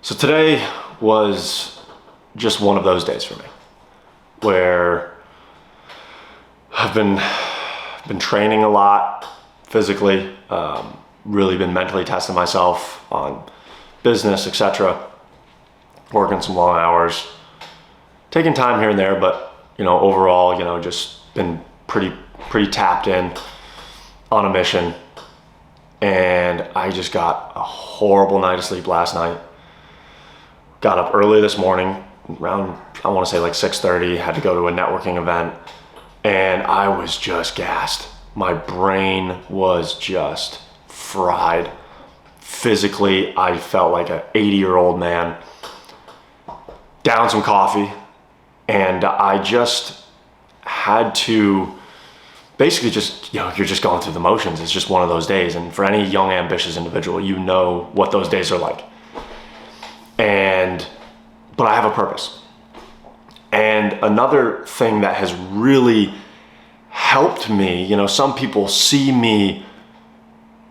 So today was just one of those days for me where I've been training a lot physically, really been mentally testing myself on business, etc. Working some long hours, taking time here and there, but overall, just been pretty tapped in on a mission. And I just got a horrible night of sleep last night. Got up early this morning, around, I want to say like 6:30, had to go to a networking event, and I was just gassed. My brain was just fried. Physically, I felt like an 80-year-old man. Down some coffee, and I just had to basically just, you're just going through the motions. It's just one of those days. And for any young, ambitious individual, you know what those days are like. But I have a purpose. And another thing that has really helped me, some people see me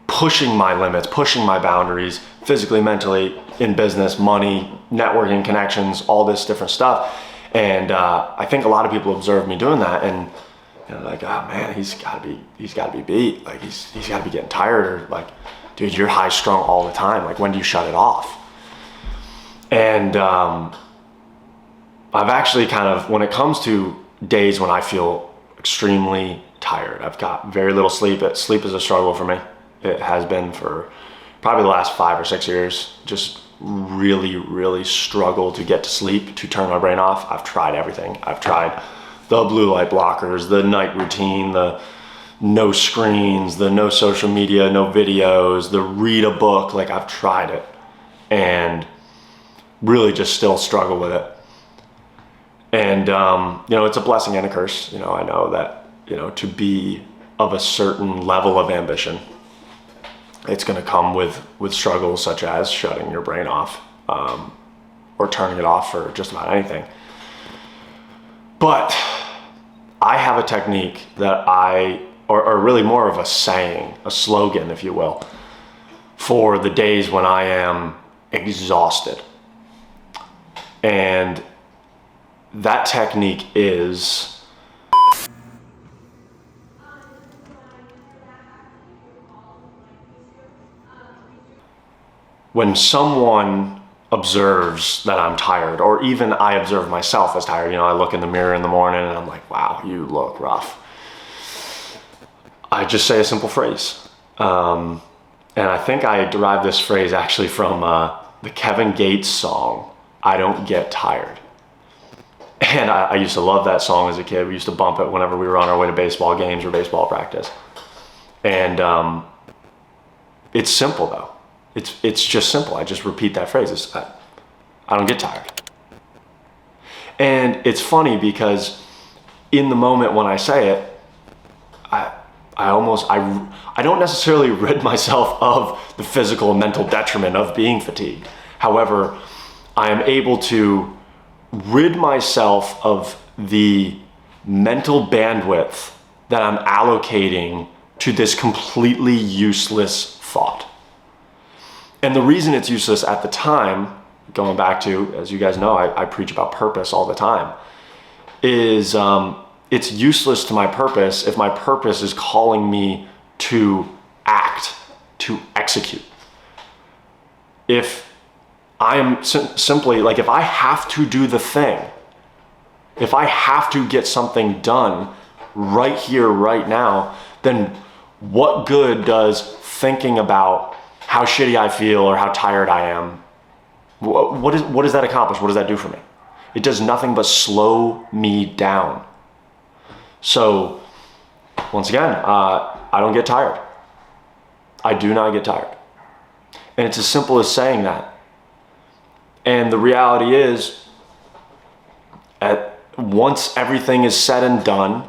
pushing my limits, pushing my boundaries, physically, mentally, in business, money, networking, connections, all this different stuff. And I think a lot of people observe me doing that, and like, oh man, he's got to be beat. Like he's got to be getting tired, or like, dude, you're high strung all the time. Like, when do you shut it off? And I've actually kind of, when it comes to days when I feel extremely tired, I've got very little sleep. Sleep is a struggle for me. It has been for probably the last 5 or 6 years. Just really struggle to get to sleep, to turn my brain off. I've tried everything. I've tried the blue light blockers, the night routine, the no screens, the no social media, no videos, the read a book. Like, I've tried it and really just still struggle with it. And, it's a blessing and a curse. I know that, to be of a certain level of ambition, it's going to come with struggles such as shutting your brain off, or turning it off for just about anything. But I have a technique that or really more of a saying, a slogan, if you will, for the days when I am exhausted. And that technique is when someone observes that I'm tired, or even I observe myself as tired. I look in the mirror in the morning and I'm like, wow, you look rough. I just say a simple phrase. And I think I derived this phrase actually from the Kevin Gates song, I Don't Get Tired. And I used to love that song as a kid. We used to bump it whenever we were on our way to baseball games or baseball practice. And it's simple though. It's just simple. I just repeat that phrase. I don't get tired. And it's funny because in the moment when I say it, I don't necessarily rid myself of the physical and mental detriment of being fatigued. However, I am able to rid myself of the mental bandwidth that I'm allocating to this completely useless thought. And the reason it's useless at the time, going back to, as you guys know, I preach about purpose all the time, is it's useless to my purpose if my purpose is calling me to act, to execute. If I am simply, like, if I have to do the thing, if I have to get something done right here, right now, then what good does thinking about how shitty I feel or how tired I am, what does that accomplish? What does that do for me? It does nothing but slow me down. So once again, I don't get tired. I do not get tired. And it's as simple as saying that. And the reality is, once everything is said and done,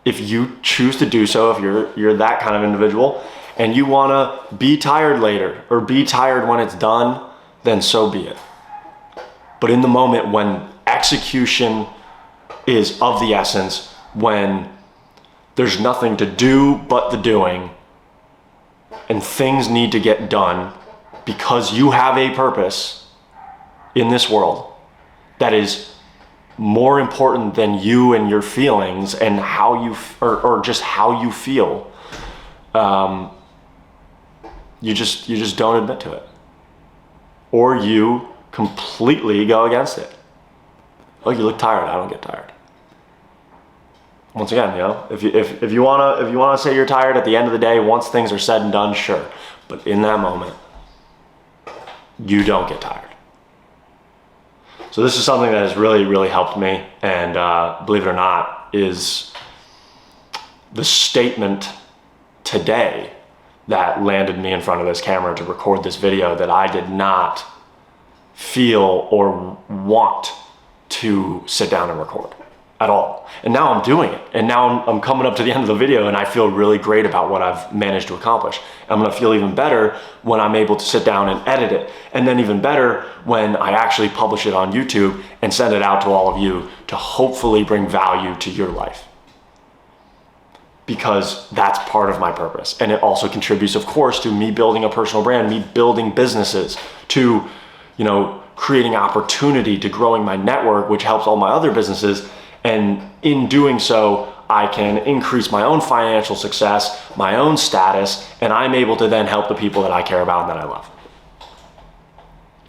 if you choose to do so, if you're that kind of individual, and you want to be tired later or be tired when it's done, then so be it. But in the moment when execution is of the essence, when there's nothing to do but the doing, and things need to get done because you have a purpose, in this world that is more important than you and your feelings and how you, or just how you feel, you just don't admit to it. Or you completely go against it. Oh, you look tired. I don't get tired. Once again, you know, if you wanna say you're tired at the end of the day, once things are said and done, sure. But in that moment, you don't get tired. So this is something that has really, really helped me. And believe it or not, is the statement today that landed me in front of this camera to record this video that I did not feel or want to sit down and record at all. And now I'm doing it. And now I'm coming up to the end of the video and I feel really great about what I've managed to accomplish. I'm gonna feel even better when I'm able to sit down and edit it. And then even better when I actually publish it on YouTube and send it out to all of you to hopefully bring value to your life. Because that's part of my purpose. And it also contributes, of course, to me building a personal brand, me building businesses, to, you know, creating opportunity, to growing my network, which helps all my other businesses. And in doing so, I can increase my own financial success, my own status, and I'm able to then help the people that I care about and that I love.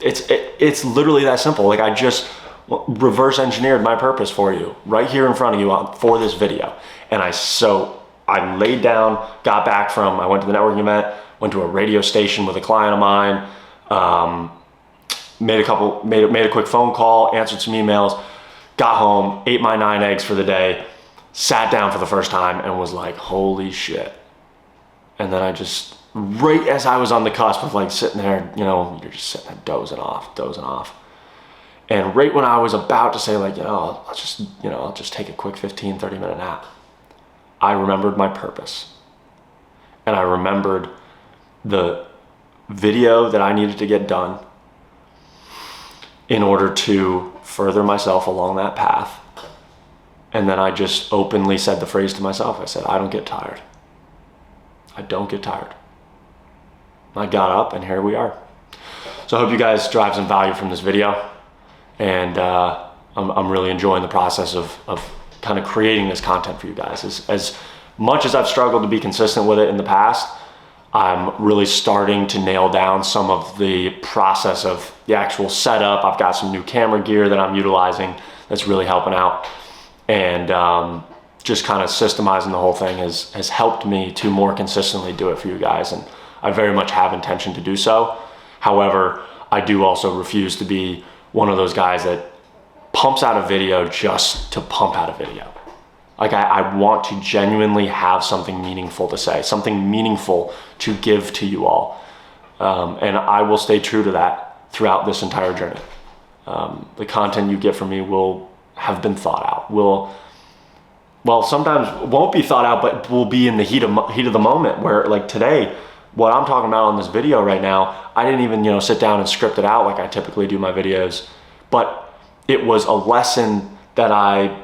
It's literally that simple. Like, I just reverse engineered my purpose for you right here in front of you for this video. And I laid down, got back from, I went to the networking event, went to a radio station with a client of mine, made a quick phone call, answered some emails, got home, ate my 9 eggs for the day, sat down for the first time and was like, holy shit. And then I just, right as I was on the cusp of like sitting there, you know, you're just sitting there dozing off. And right when I was about to say like, I'll just take a quick 15, 30-minute nap, I remembered my purpose. And I remembered the video that I needed to get done in order to further myself along that path. And then I just openly said the phrase to myself. I said, I don't get tired. I don't get tired. I got up and here we are. So I hope you guys derive some value from this video. And I'm really enjoying the process of kind of creating this content for you guys. As much as I've struggled to be consistent with it in the past, I'm really starting to nail down some of the process of the actual setup. I've got some new camera gear that I'm utilizing that's really helping out. And just kind of systemizing the whole thing has helped me to more consistently do it for you guys. And I very much have intention to do so. However, I do also refuse to be one of those guys that pumps out a video just to pump out a video. Like I want to genuinely have something meaningful to say, something meaningful to give to you all. And I will stay true to that throughout this entire journey. The content you get from me will have been thought out. Well, sometimes won't be thought out, but will be in the heat of the moment, where like today, what I'm talking about on this video right now, I didn't even, sit down and script it out like I typically do my videos, but it was a lesson that I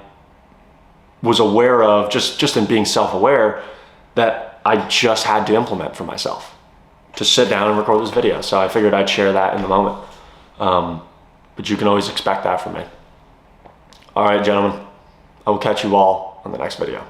was aware of just in being self-aware that I just had to implement for myself to sit down and record this video. So I figured I'd share that in the moment. But you can always expect that from me. All right, gentlemen, I will catch you all on the next video.